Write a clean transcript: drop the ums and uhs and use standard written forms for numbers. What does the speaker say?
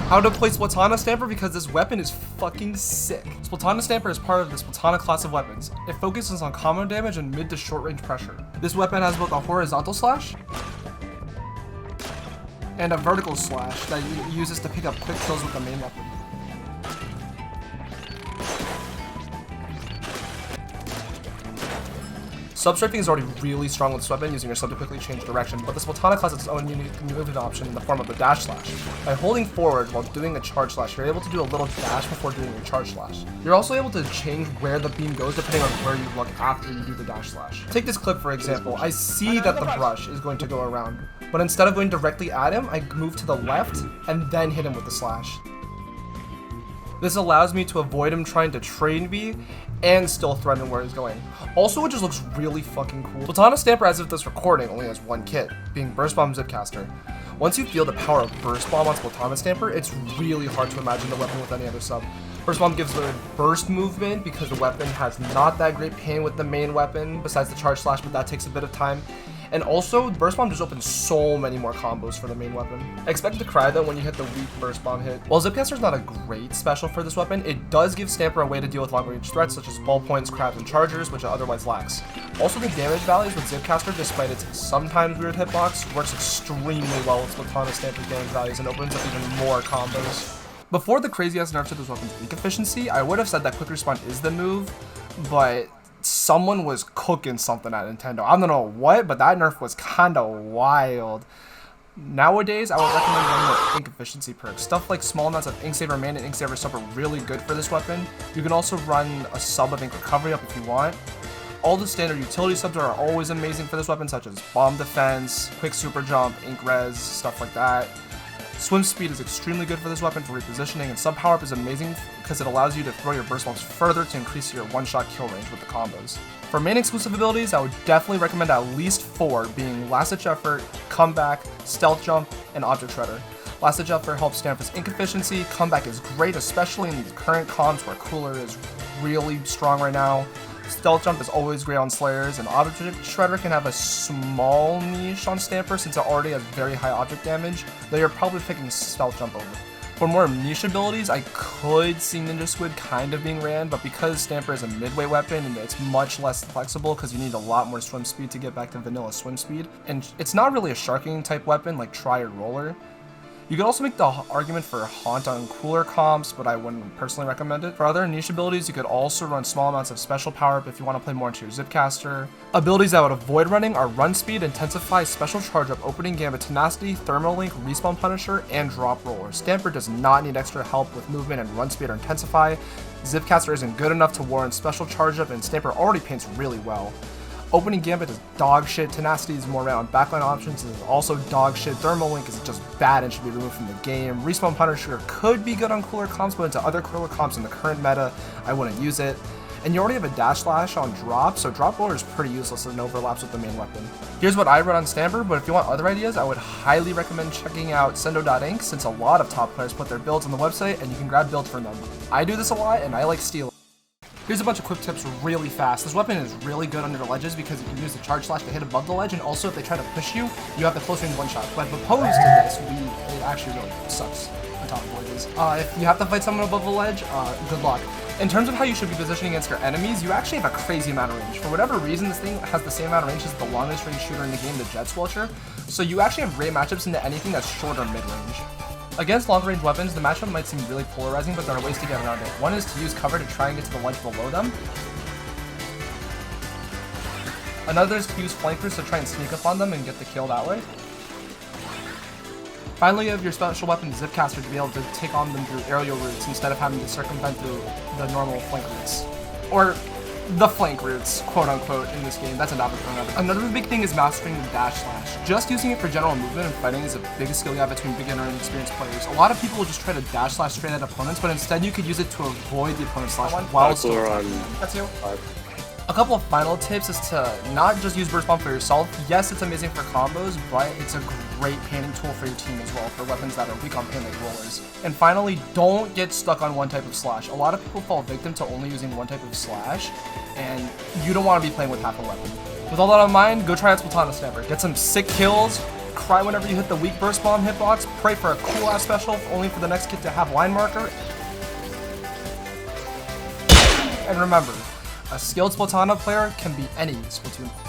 How to play ᵗェᵒᵒલેᶦⁿᵍ because this weapon is fucking sick. ᵗェᵒᵒleᵦᵬ is part of the ᵗェᵒ class of weapons. It focuses on combo damage and mid to short range pressure. This weapon has both a horizontal slash and a vertical slash that it uses to pick up quick kills with the main weapon. Sub-strafing is already really strong with this weapon, using your sub to quickly change direction, but this ᵗェᵒ has its own unique movement option in the form of the dash slash. By holding forward while doing a charge slash, you're able to do a little dash before doing your charge slash. You're also able to change where the beam goes depending on where you look after you do the dash slash. Take this clip for example. I see that the brush is going to go around, but instead of going directly at him, I move to the left and then hit him with the slash. This allows me to avoid him trying to trade me and still threaten where he's going. Also, it just looks really fucking cool. ᵗェᵒ, as of this recording, only has one kit, being Burst Bomb Zipcaster. Once you feel the power of Burst Bomb on ᵗェᵒ, it's really hard to imagine the weapon with any other sub. Burst Bomb gives the burst movement because the weapon has not that great pain with the main weapon, besides the charge slash, but that takes a bit of time. And also, Burst Bomb just opens so many more combos for the main weapon. I expect to cry though when you hit the weak Burst Bomb hit. While Zipcaster is not a great special for this weapon, it does give ᵗェᵒ a way to deal with long-range threats such as ballpoints, crabs, and chargers, which it otherwise lacks. Also, the damage values with Zipcaster, despite its sometimes weird hitbox, works extremely well with ᵗェᵒ's damage values and opens up even more combos. Before the crazy-ass nerf to this weapon's ink efficiency, I would have said that quick respawn is the move, but someone was cooking something at Nintendo. I don't know what, but that nerf was kinda wild. Nowadays, I would recommend running more ink efficiency perks. Stuff like small amounts of Ink Saver Main and Ink Saver Sub are really good for this weapon. You can also run a sub of Ink Recovery up if you want. All the standard utility subs are always amazing for this weapon, such as Bomb Defense, Quick Super Jump, Ink Res, stuff like that. Swim speed is extremely good for this weapon for repositioning, and sub power up is amazing because it allows you to throw your burst bombs further to increase your one-shot kill range with the combos. For main exclusive abilities, I would definitely recommend at least 4, being Last Ditch Effort, Comeback, Stealth Jump, and Object Shredder. Last Ditch Effort helps Stanford's ink efficiency, Comeback is great, especially in the current comps where Cooler is really strong right now. Stealth Jump is always great on Slayers, and Object Shredder can have a small niche on Stamper since it already has very high object damage, though you're probably picking Stealth Jump over. For more niche abilities, I could see Ninja Squid kind of being ran, but because Stamper is a midway weapon and it's much less flexible because you need a lot more swim speed to get back to vanilla swim speed, and it's not really a sharking type weapon like Try or Roller. You could also make the argument for Haunt on cooler comps, but I wouldn't personally recommend it. For other niche abilities, you could also run small amounts of special power up if you want to play more into your Zipcaster. Abilities I would avoid running are Run Speed, Intensify, Special Charge Up, Opening Gambit, Tenacity, Thermal Link, Respawn Punisher, and Drop Roller. Stamper does not need extra help with movement and Run Speed or Intensify. Zipcaster isn't good enough to warrant Special Charge Up, and Stamper already paints really well. Opening Gambit is dog shit, Tenacity is more around backline options, is also dog shit, Thermal Link is just bad and should be removed from the game. Respawn Punisher could be good on cooler comps, but into other cooler comps in the current meta, I wouldn't use it. And you already have a dash slash on drop, so drop roller is pretty useless and overlaps with the main weapon. Here's what I run on Stamper, but if you want other ideas, I would highly recommend checking out Sendo.ink since a lot of top players put their builds on the website and you can grab builds from them. I do this a lot and I like stealing. Here's a bunch of quick tips really fast. This weapon is really good under ledges because you can use the charge slash to hit above the ledge, and also if they try to push you, you have the close range one shot. But opposed to this, it actually really sucks on top of ledges. If you have to fight someone above the ledge, good luck. In terms of how you should be positioning against your enemies, you actually have a crazy amount of range. For whatever reason, this thing has the same amount of range as the longest range shooter in the game, the Jet Squelcher, so you actually have great matchups into anything that's short or mid-range. Against long-range weapons, the matchup might seem really polarizing, but there are ways to get around it. One is to use cover to try and get to the ledge below them. Another is to use flankers to try and sneak up on them and get the kill that way. Finally, you have your special weapon Zipcaster to be able to take on them through aerial routes instead of having to circumvent through the normal flank routes. Or the flank routes, quote-unquote, in this game. That's a topic for another big thing is mastering the dash slash. Just using it for general movement and fighting is a big skill you have between beginner and experienced players. A lot of people will just try to dash slash straight at opponents, but instead you could use it to avoid the opponent's slash while still attacking them. That's you. A couple of final tips is to not just use Burst Bomb for yourself. Yes, it's amazing for combos, but it's a great painting tool for your team as well for weapons that are weak on pain like rollers. And finally, don't get stuck on one type of slash. A lot of people fall victim to only using one type of slash, and you don't want to be playing with half a weapon. With all that in mind, go try out ᵗェᵒ Stamper. Get some sick kills, cry whenever you hit the weak burst bomb hitbox, pray for a cool ass special, only for the next kid to have line marker. And remember, a skilled Splatoon player can be any Splatoon player.